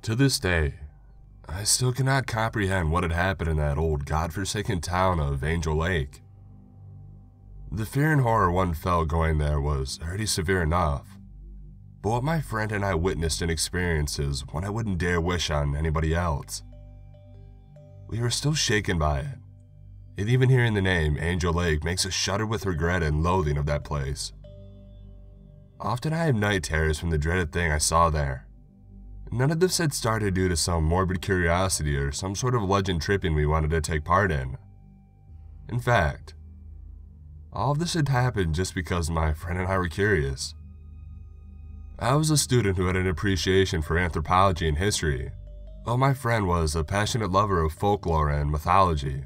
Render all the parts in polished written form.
To this day, I still cannot comprehend what had happened in that old godforsaken town of Angel Lake. The fear and horror one felt going there was already severe enough, but what my friend and I witnessed and experienced is one I wouldn't dare wish on anybody else. We were still shaken by it, and even hearing the name Angel Lake makes us shudder with regret and loathing of that place. Often I have night terrors from the dreaded thing I saw there. None of this had started due to some morbid curiosity or some sort of legend tripping we wanted to take part in. In fact, all of this had happened just because my friend and I were curious. I was a student who had an appreciation for anthropology and history, while my friend was a passionate lover of folklore and mythology.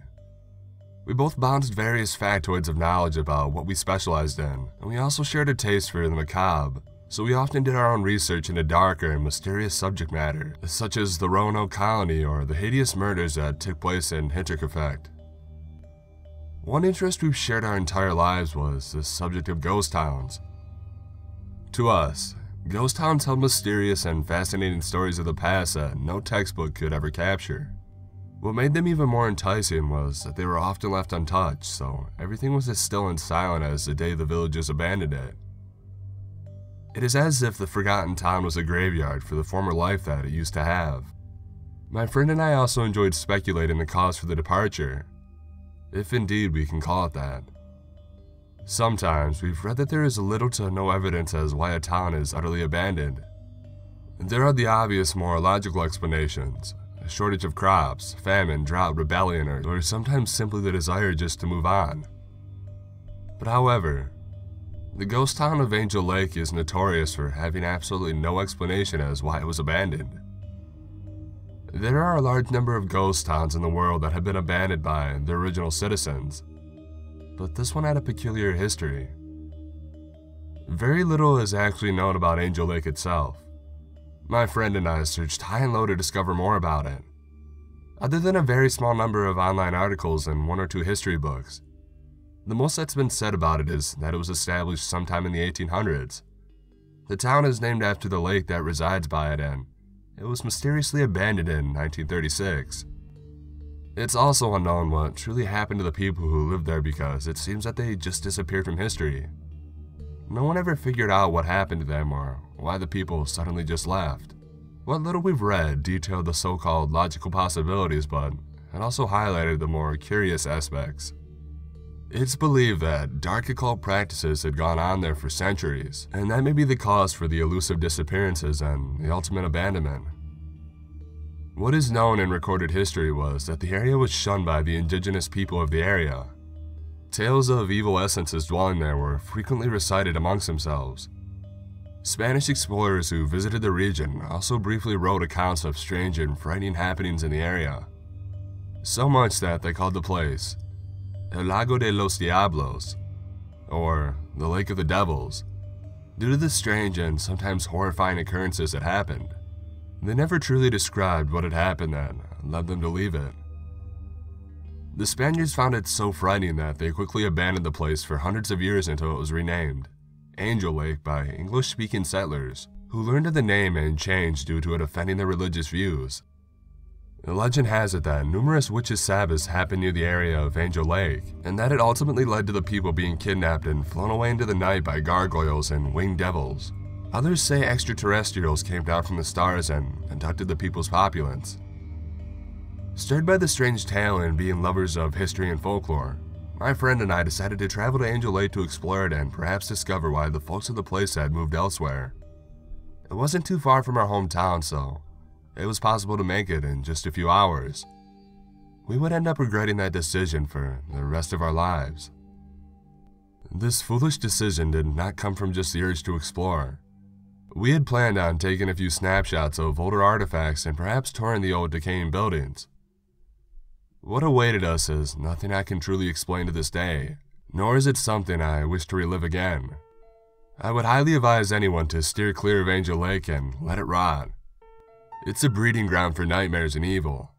We both bounced various factoids of knowledge about what we specialized in, and we also shared a taste for the macabre, so we often did our own research into darker and mysterious subject matter, such as the Roanoke colony or the hideous murders that took place in Hinterkaifeck. One interest we've shared our entire lives was the subject of ghost towns. To us, ghost towns held mysterious and fascinating stories of the past that no textbook could ever capture. What made them even more enticing was that they were often left untouched, so everything was as still and silent as the day the villagers abandoned it. It is as if the forgotten town was a graveyard for the former life that it used to have. My friend and I also enjoyed speculating the cause for the departure, if indeed we can call it that. Sometimes we've read that there is little to no evidence as why a town is utterly abandoned. There are the obvious, more logical explanations: a shortage of crops, famine, drought, rebellion, or sometimes simply the desire just to move on. But however, the ghost town of Angel Lake is notorious for having absolutely no explanation as why it was abandoned. There are a large number of ghost towns in the world that have been abandoned by their original citizens, but this one had a peculiar history. Very little is actually known about Angel Lake itself. My friend and I searched high and low to discover more about it. Other than a very small number of online articles and one or two history books, the most that's been said about it is that it was established sometime in the 1800s. The town is named after the lake that resides by it, and it was mysteriously abandoned in 1936. It's also unknown what truly happened to the people who lived there because it seems that they just disappeared from history. No one ever figured out what happened to them or why the people suddenly just left. What little we've read detailed the so-called logical possibilities, but it also highlighted the more curious aspects. It's believed that dark occult practices had gone on there for centuries, and that may be the cause for the elusive disappearances and the ultimate abandonment. What is known in recorded history was that the area was shunned by the indigenous people of the area. Tales of evil essences dwelling there were frequently recited amongst themselves. Spanish explorers who visited the region also briefly wrote accounts of strange and frightening happenings in the area, so much that they called the place El Lago de los Diablos, or the Lake of the Devils, due to the strange and sometimes horrifying occurrences that happened. They never truly described what had happened that led them to leave it. The Spaniards found it so frightening that they quickly abandoned the place for hundreds of years until it was renamed Angel Lake by English-speaking settlers, who learned of the name and changed due to it offending their religious views. The legend has it that numerous witches' Sabbaths happened near the area of Angel Lake, and that it ultimately led to the people being kidnapped and flown away into the night by gargoyles and winged devils. Others say extraterrestrials came down from the stars and abducted the people's populace. Stirred by the strange tale and being lovers of history and folklore, my friend and I decided to travel to Angel Lake to explore it and perhaps discover why the folks of the place had moved elsewhere. It wasn't too far from our hometown, so it was possible to make it in just a few hours. We would end up regretting that decision for the rest of our lives. This foolish decision did not come from just the urge to explore. We had planned on taking a few snapshots of older artifacts and perhaps touring the old decaying buildings. What awaited us is nothing I can truly explain to this day, nor is it something I wish to relive again. I would highly advise anyone to steer clear of Angel Lake and let it rot. It's a breeding ground for nightmares and evil,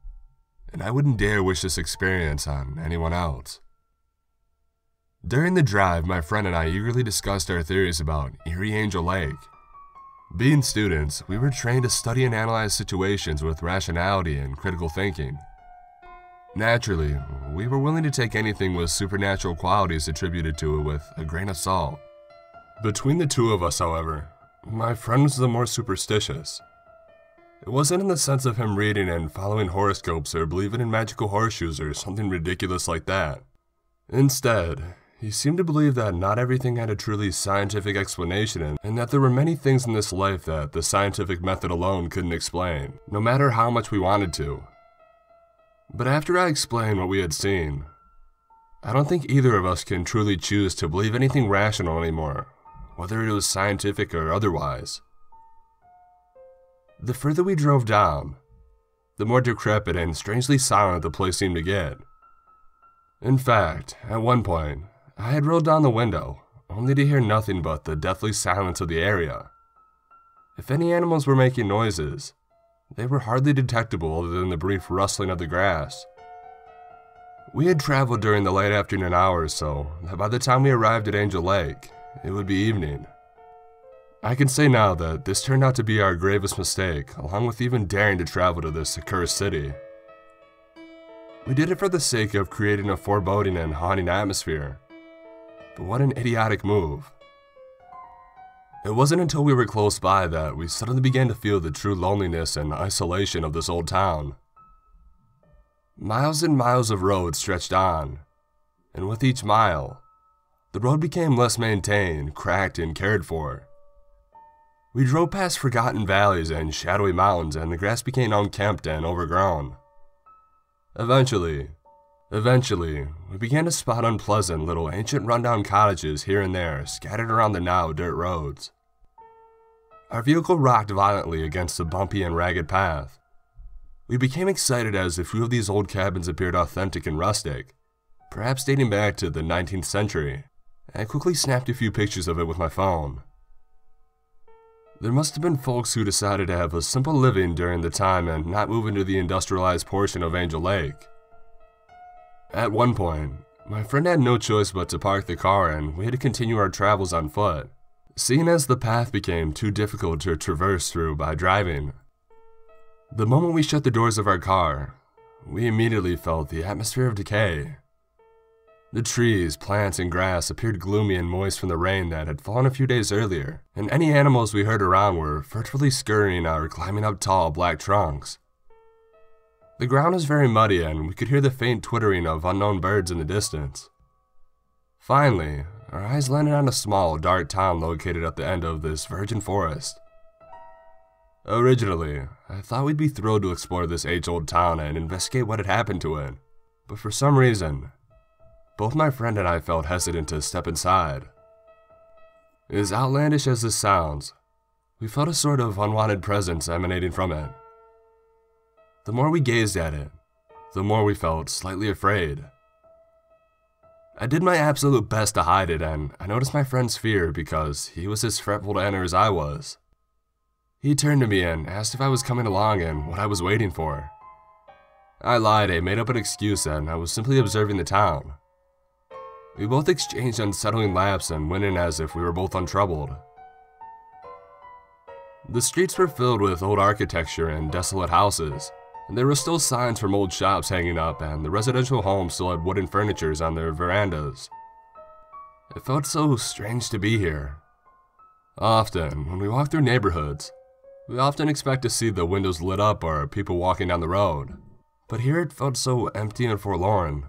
and I wouldn't dare wish this experience on anyone else. During the drive, my friend and I eagerly discussed our theories about Eerie Angel Lake. Being students, we were trained to study and analyze situations with rationality and critical thinking. Naturally, we were willing to take anything with supernatural qualities attributed to it with a grain of salt. Between the two of us, however, my friend was the more superstitious. It wasn't in the sense of him reading and following horoscopes or believing in magical horseshoes or something ridiculous like that. Instead, he seemed to believe that not everything had a truly scientific explanation and that there were many things in this life that the scientific method alone couldn't explain, no matter how much we wanted to. But after I explained what we had seen, I don't think either of us can truly choose to believe anything rational anymore, whether it was scientific or otherwise. The further we drove down, the more decrepit and strangely silent the place seemed to get. In fact, at one point, I had rolled down the window, only to hear nothing but the deathly silence of the area. If any animals were making noises, they were hardly detectable other than the brief rustling of the grass. We had traveled during the late afternoon hours, so that by the time we arrived at Angel Lake, it would be evening. I can say now that this turned out to be our gravest mistake, along with even daring to travel to this accursed city. We did it for the sake of creating a foreboding and haunting atmosphere. But what an idiotic move. It wasn't until we were close by that we suddenly began to feel the true loneliness and isolation of this old town. Miles and miles of road stretched on, and with each mile, the road became less maintained, cracked, and cared for. We drove past forgotten valleys and shadowy mountains, and the grass became unkempt and overgrown. Eventually, we began to spot unpleasant little ancient rundown cottages here and there scattered around the now dirt roads. Our vehicle rocked violently against the bumpy and ragged path. We became excited as a few of these old cabins appeared authentic and rustic, perhaps dating back to the 19th century. I quickly snapped a few pictures of it with my phone. There must have been folks who decided to have a simple living during the time and not move into the industrialized portion of Angel Lake. At one point, my friend had no choice but to park the car and we had to continue our travels on foot, seeing as the path became too difficult to traverse through by driving. The moment we shut the doors of our car, we immediately felt the atmosphere of decay. The trees, plants, and grass appeared gloomy and moist from the rain that had fallen a few days earlier, and any animals we heard around were furtively scurrying or climbing up tall black trunks. The ground was very muddy and we could hear the faint twittering of unknown birds in the distance. Finally, our eyes landed on a small, dark town located at the end of this virgin forest. Originally, I thought we'd be thrilled to explore this age-old town and investigate what had happened to it, but for some reason, both my friend and I felt hesitant to step inside. As outlandish as this sounds, we felt a sort of unwanted presence emanating from it. The more we gazed at it, the more we felt slightly afraid. I did my absolute best to hide it, and I noticed my friend's fear because he was as fretful to enter as I was. He turned to me and asked if I was coming along and what I was waiting for. I lied and made up an excuse and I was simply observing the town. We both exchanged unsettling laughs and went in as if we were both untroubled. The streets were filled with old architecture and desolate houses, and there were still signs from old shops hanging up, and the residential homes still had wooden furnitures on their verandas. It felt so strange to be here. Often, when we walk through neighborhoods, we often expect to see the windows lit up or people walking down the road, but here it felt so empty and forlorn.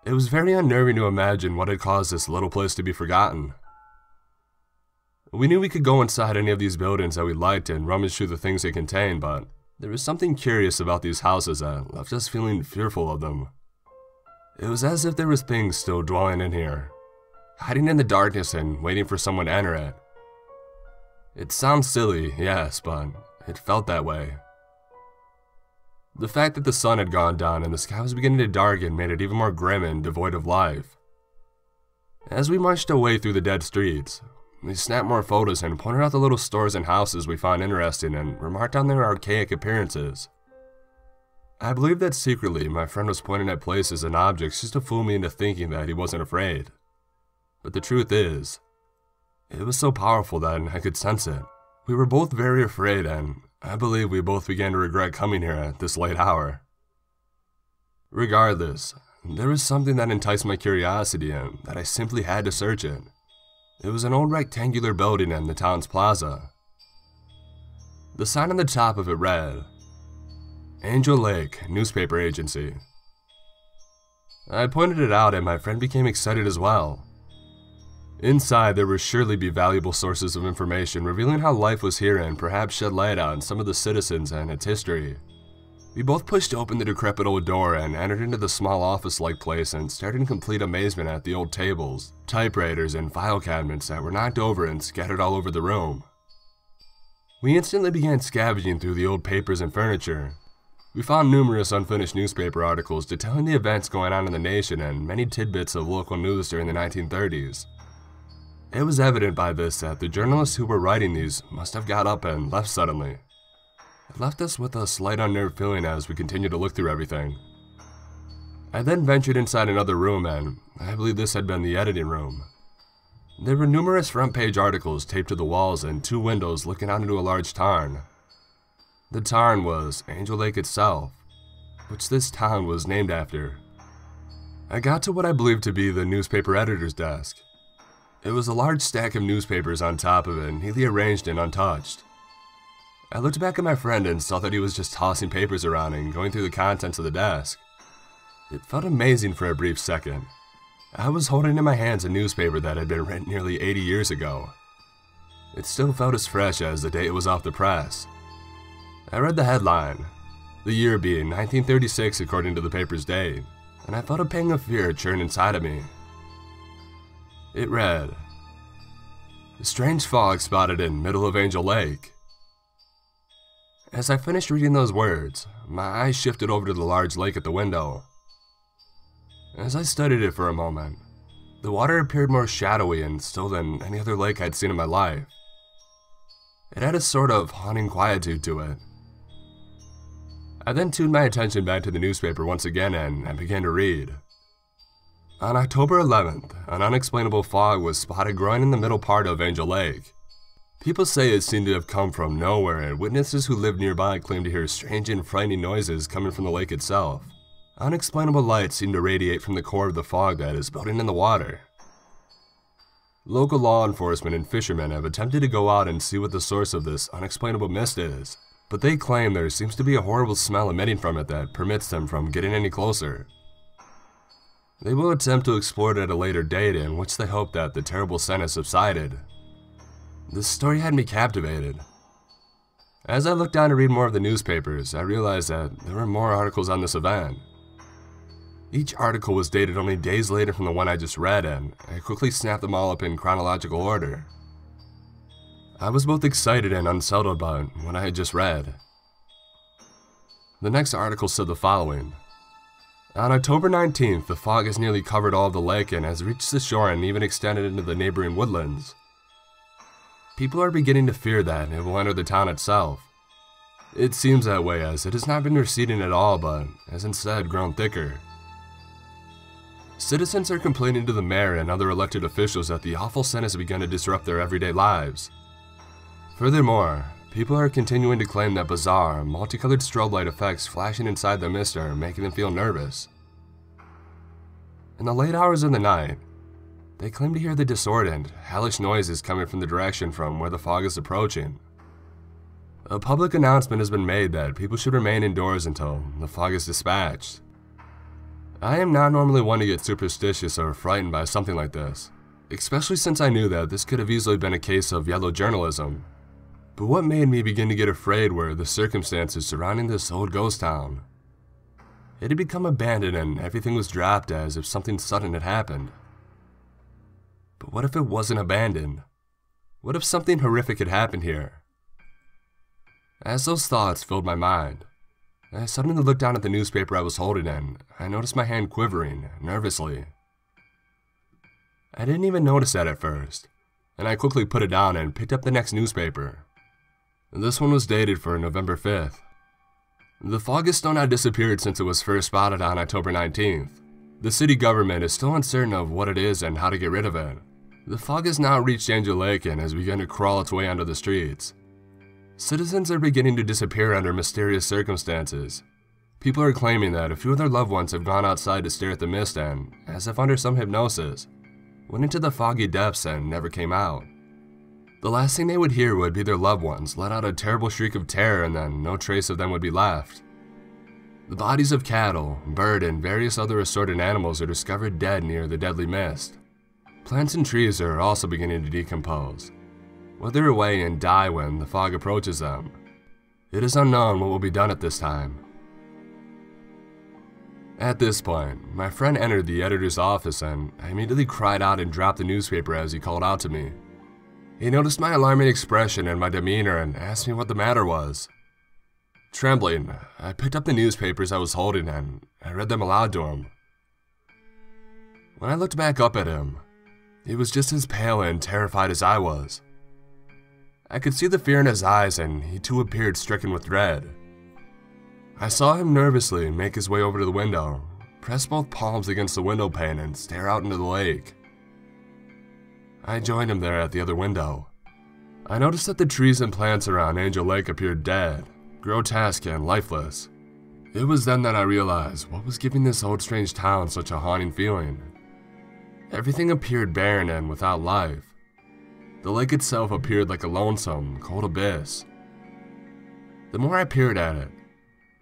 It was very unnerving to imagine what had caused this little place to be forgotten. We knew we could go inside any of these buildings that we liked and rummage through the things they contained, but there was something curious about these houses that left us feeling fearful of them. It was as if there was things still dwelling in here, hiding in the darkness and waiting for someone to enter it. It sounds silly, yes, but it felt that way. The fact that the sun had gone down and the sky was beginning to darken made it even more grim and devoid of life. As we marched away through the dead streets, we snapped more photos and pointed out the little stores and houses we found interesting and remarked on their archaic appearances. I believe that secretly my friend was pointing at places and objects just to fool me into thinking that he wasn't afraid. But the truth is, it was so powerful that I could sense it. We were both very afraid, and I believe we both began to regret coming here at this late hour. Regardless, there was something that enticed my curiosity and that I simply had to search it. It was an old rectangular building in the town's plaza. The sign on the top of it read, Angel Lake Newspaper Agency. I pointed it out and my friend became excited as well. Inside, there would surely be valuable sources of information revealing how life was here and perhaps shed light on some of the citizens and its history. We both pushed open the decrepit old door and entered into the small office-like place and stared in complete amazement at the old tables, typewriters, and file cabinets that were knocked over and scattered all over the room. We instantly began scavenging through the old papers and furniture. We found numerous unfinished newspaper articles detailing the events going on in the nation and many tidbits of local news during the 1930s. It was evident by this that the journalists who were writing these must have got up and left suddenly. It left us with a slight unnerved feeling as we continued to look through everything. I then ventured inside another room and I believe this had been the editing room. There were numerous front-page articles taped to the walls and 2 windows looking out into a large tarn. The tarn was Angel Lake itself, which this town was named after. I got to what I believed to be the newspaper editor's desk. It was a large stack of newspapers on top of it, neatly arranged and untouched. I looked back at my friend and saw that he was just tossing papers around and going through the contents of the desk. It felt amazing for a brief second. I was holding in my hands a newspaper that had been written nearly 80 years ago. It still felt as fresh as the day it was off the press. I read the headline, the year being 1936 according to the paper's date, and I felt a pang of fear churn inside of me. It read, "A strange fog spotted in middle of Angel Lake." As I finished reading those words, my eyes shifted over to the large lake at the window. As I studied it for a moment, the water appeared more shadowy and still than any other lake I'd seen in my life. It had a sort of haunting quietude to it. I then tuned my attention back to the newspaper once again and I began to read. On October 11th, an unexplainable fog was spotted growing in the middle part of Angel Lake. People say it seemed to have come from nowhere, and witnesses who lived nearby claimed to hear strange and frightening noises coming from the lake itself. Unexplainable light seemed to radiate from the core of the fog that is building in the water. Local law enforcement and fishermen have attempted to go out and see what the source of this unexplainable mist is, but they claim there seems to be a horrible smell emitting from it that permits them from getting any closer. They will attempt to explore it at a later date, in which they hope that the terrible scent has subsided. This story had me captivated. As I looked down to read more of the newspapers, I realized that there were more articles on this event. Each article was dated only days later from the one I just read, and I quickly snapped them all up in chronological order. I was both excited and unsettled by what I had just read. The next article said the following. On October 19th, the fog has nearly covered all of the lake and has reached the shore and even extended into the neighboring woodlands. People are beginning to fear that it will enter the town itself. It seems that way, as it has not been receding at all, but has instead grown thicker. Citizens are complaining to the mayor and other elected officials that the awful scent has begun to disrupt their everyday lives. Furthermore, people are continuing to claim that bizarre, multicolored strobe light effects flashing inside the mist are making them feel nervous. In the late hours of the night, they claim to hear the discordant, hellish noises coming from the direction from where the fog is approaching. A public announcement has been made that people should remain indoors until the fog is dispatched. I am not normally one to get superstitious or frightened by something like this, especially since I knew that this could have easily been a case of yellow journalism. But what made me begin to get afraid were the circumstances surrounding this old ghost town. It had become abandoned and everything was dropped as if something sudden had happened. But what if it wasn't abandoned? What if something horrific had happened here? As those thoughts filled my mind, I suddenly looked down at the newspaper I was holding and I noticed my hand quivering nervously. I didn't even notice that at first, and I quickly put it down and picked up the next newspaper. This one was dated for November 5th. The fog has still not disappeared since it was first spotted on October 19th. The city government is still uncertain of what it is and how to get rid of it. The fog has now reached Angel Lake and has begun to crawl its way onto the streets. Citizens are beginning to disappear under mysterious circumstances. People are claiming that a few of their loved ones have gone outside to stare at the mist and, as if under some hypnosis, went into the foggy depths and never came out. The last thing they would hear would be their loved ones let out a terrible shriek of terror, and then no trace of them would be left. The bodies of cattle, bird, and various other assorted animals are discovered dead near the deadly mist. Plants and trees are also beginning to decompose, wither away and die when the fog approaches them. It is unknown what will be done at this time. At this point, my friend entered the editor's office and I immediately cried out and dropped the newspaper as he called out to me. He noticed my alarming expression and my demeanor and asked me what the matter was. Trembling, I picked up the newspapers I was holding and I read them aloud to him. When I looked back up at him, he was just as pale and terrified as I was. I could see the fear in his eyes and he too appeared stricken with dread. I saw him nervously make his way over to the window, press both palms against the window pane and stare out into the lake. I joined him there at the other window. I noticed that the trees and plants around Angel Lake appeared dead, grotesque and lifeless. It was then that I realized what was giving this old strange town such a haunting feeling. Everything appeared barren and without life. The lake itself appeared like a lonesome, cold abyss. The more I peered at it,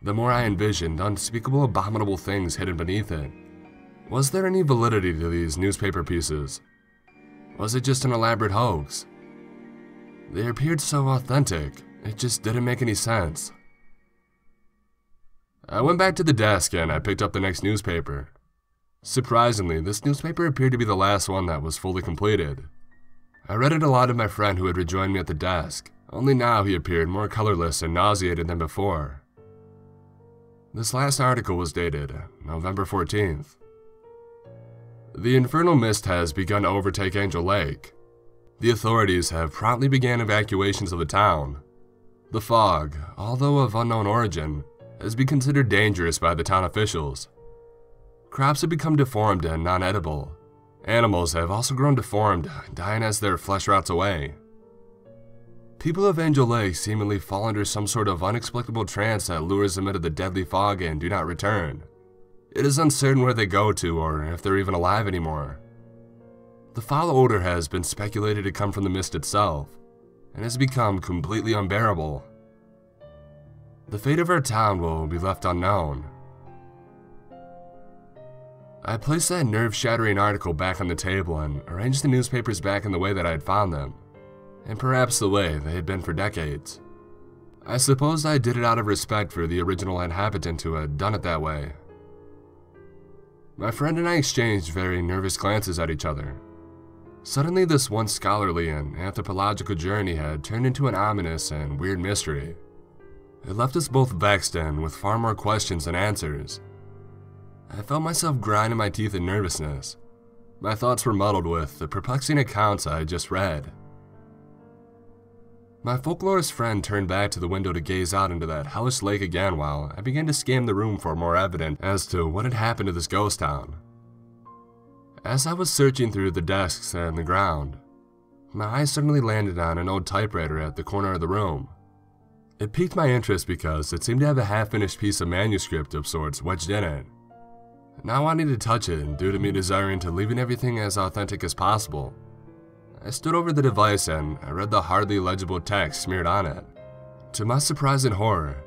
the more I envisioned unspeakable abominable things hidden beneath it. Was there any validity to these newspaper pieces? Was it just an elaborate hoax? They appeared so authentic, it just didn't make any sense. I went back to the desk and I picked up the next newspaper. Surprisingly, this newspaper appeared to be the last one that was fully completed. I read it aloud to my friend who had rejoined me at the desk, only now he appeared more colorless and nauseated than before. This last article was dated November 14th. The infernal mist has begun to overtake Angel Lake. The authorities have promptly began evacuations of the town. The fog, although of unknown origin, has been considered dangerous by the town officials. Crops have become deformed and non-edible. Animals have also grown deformed, dying as their flesh rots away. People of Angel Lake seemingly fall under some sort of inexplicable trance that lures them into the deadly fog and do not return. It is uncertain where they go to or if they're even alive anymore. The foul odor has been speculated to come from the mist itself, and has become completely unbearable. The fate of our town will be left unknown. I placed that nerve-shattering article back on the table and arranged the newspapers back in the way that I had found them, and perhaps the way they had been for decades. I suppose I did it out of respect for the original inhabitant who had done it that way. My friend and I exchanged very nervous glances at each other. Suddenly, this once scholarly and anthropological journey had turned into an ominous and weird mystery. It left us both vexed and with far more questions than answers. I felt myself grinding my teeth in nervousness. My thoughts were muddled with the perplexing accounts I had just read. My folklorist friend turned back to the window to gaze out into that hellish lake again while I began to scan the room for more evidence as to what had happened to this ghost town. As I was searching through the desks and the ground, my eyes suddenly landed on an old typewriter at the corner of the room. It piqued my interest because it seemed to have a half-finished piece of manuscript of sorts wedged in it. Not wanting to touch it due to me desiring to leaving everything as authentic as possible, I stood over the device and I read the hardly legible text smeared on it. To my surprise and horror,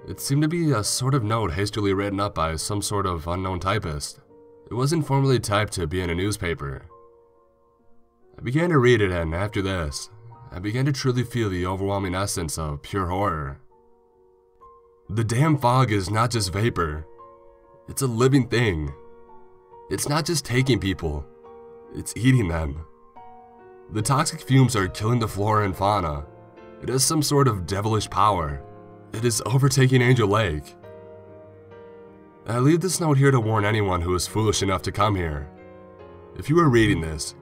it seemed to be a sort of note hastily written up by some sort of unknown typist. It wasn't formally typed to be in a newspaper. I began to read it, and after this, I began to truly feel the overwhelming essence of pure horror. The damn fog is not just vapor. It's a living thing. It's not just taking people. It's eating them. The toxic fumes are killing the flora and fauna. It has some sort of devilish power. It is overtaking Angel Lake. I leave this note here to warn anyone who is foolish enough to come here. If you are reading this,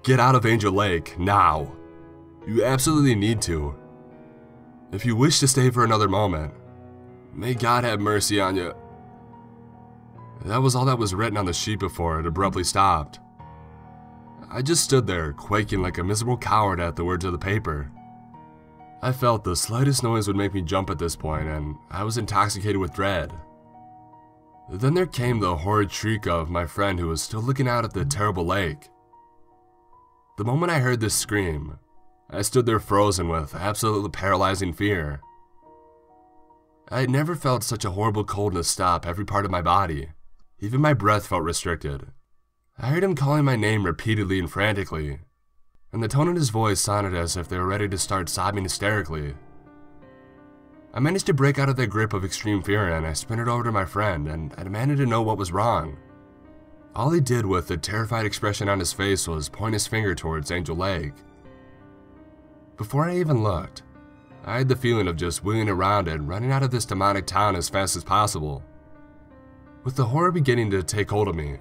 get out of Angel Lake now. You absolutely need to. If you wish to stay for another moment, may God have mercy on you. That was all that was written on the sheet before it abruptly stopped. I just stood there, quaking like a miserable coward at the words of the paper. I felt the slightest noise would make me jump at this point, and I was intoxicated with dread. Then there came the horrid shriek of my friend who was still looking out at the terrible lake. The moment I heard this scream, I stood there frozen with absolutely paralyzing fear. I had never felt such a horrible coldness stop every part of my body. Even my breath felt restricted. I heard him calling my name repeatedly and frantically, and the tone in his voice sounded as if they were ready to start sobbing hysterically. I managed to break out of the grip of extreme fear, and I sprinted over to my friend and I demanded to know what was wrong. All he did with a terrified expression on his face was point his finger towards Angel Lake. Before I even looked, I had the feeling of just wheeling around and running out of this demonic town as fast as possible. With the horror beginning to take hold of me,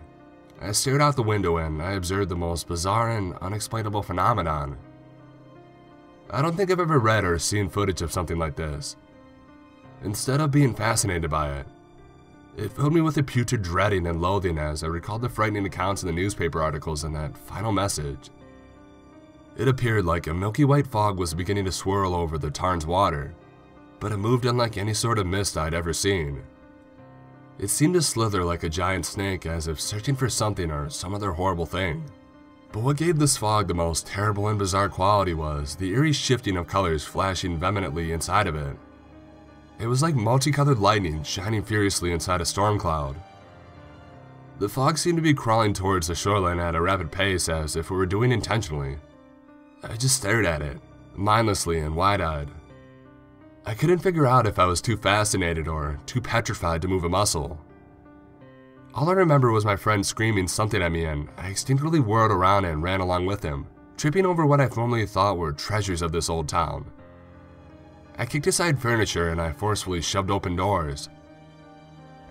I stared out the window and I observed the most bizarre and unexplainable phenomenon. I don't think I've ever read or seen footage of something like this. Instead of being fascinated by it, it filled me with a putrid dreading and loathing as I recalled the frightening accounts in the newspaper articles and that final message. It appeared like a milky white fog was beginning to swirl over the tarn's water, but it moved unlike any sort of mist I'd ever seen. It seemed to slither like a giant snake as if searching for something or some other horrible thing. But what gave this fog the most terrible and bizarre quality was the eerie shifting of colors flashing vehemently inside of it. It was like multicolored lightning shining furiously inside a storm cloud. The fog seemed to be crawling towards the shoreline at a rapid pace as if it were doing intentionally. I just stared at it, mindlessly and wide-eyed. I couldn't figure out if I was too fascinated or too petrified to move a muscle. All I remember was my friend screaming something at me, and I instinctively whirled around and ran along with him, tripping over what I formerly thought were treasures of this old town. I kicked aside furniture and I forcefully shoved open doors.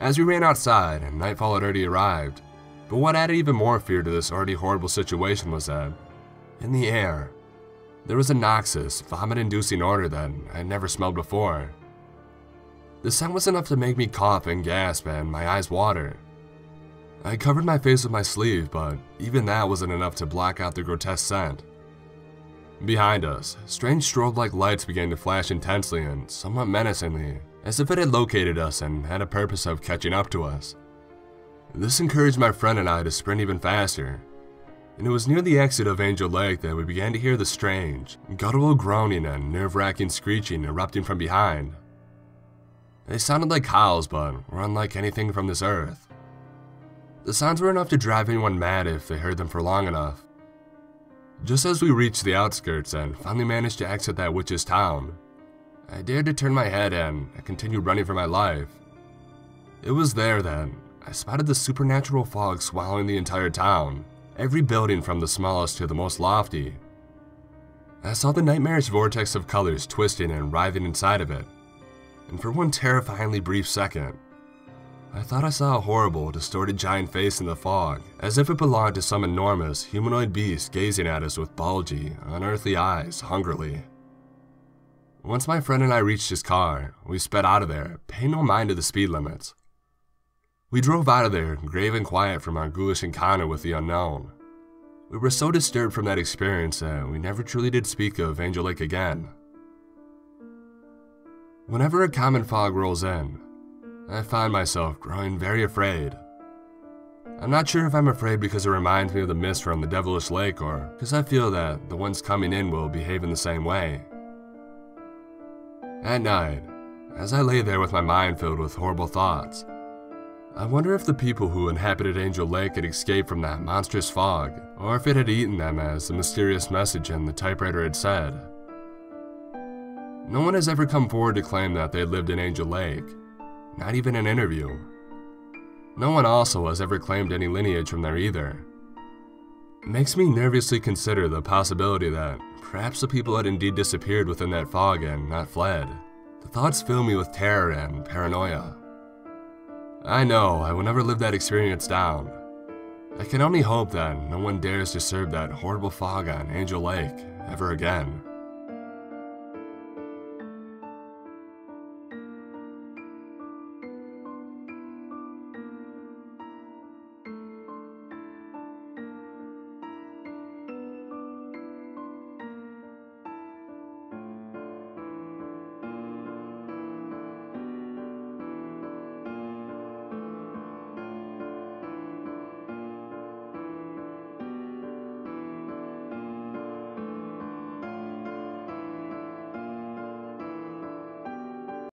As we ran outside, nightfall had already arrived, but what added even more fear to this already horrible situation was that, in the air, there was a noxious, vomit-inducing odor that I had never smelled before. The scent was enough to make me cough and gasp and my eyes water. I covered my face with my sleeve, but even that wasn't enough to block out the grotesque scent. Behind us, strange strobe-like lights began to flash intensely and somewhat menacingly, as if it had located us and had a purpose of catching up to us. This encouraged my friend and I to sprint even faster, and it was near the exit of Angel Lake that we began to hear the strange, guttural groaning and nerve-wracking screeching erupting from behind. They sounded like howls, but were unlike anything from this earth. The sounds were enough to drive anyone mad if they heard them for long enough. Just as we reached the outskirts and finally managed to exit that witch's town, I dared to turn my head and I continued running for my life. It was there then, I spotted the supernatural fog swallowing the entire town, every building from the smallest to the most lofty. I saw the nightmarish vortex of colors twisting and writhing inside of it, and for one terrifyingly brief second, I thought I saw a horrible, distorted giant face in the fog, as if it belonged to some enormous, humanoid beast gazing at us with bulgy, unearthly eyes hungrily. Once my friend and I reached his car, we sped out of there, paying no mind to the speed limits. We drove out of there, grave and quiet from our ghoulish encounter with the unknown. We were so disturbed from that experience that we never truly did speak of Angel Lake again. Whenever a common fog rolls in, I find myself growing very afraid. I'm not sure if I'm afraid because it reminds me of the mist from the devilish lake or because I feel that the ones coming in will behave in the same way. At night, as I lay there with my mind filled with horrible thoughts, I wonder if the people who inhabited Angel Lake had escaped from that monstrous fog, or if it had eaten them as the mysterious message in the typewriter had said. No one has ever come forward to claim that they lived in Angel Lake, not even an interview. No one also has ever claimed any lineage from there either. It makes me nervously consider the possibility that perhaps the people had indeed disappeared within that fog and not fled. The thoughts fill me with terror and paranoia. I know I will never live that experience down. I can only hope that no one dares disturb that horrible fog on Angel Lake ever again.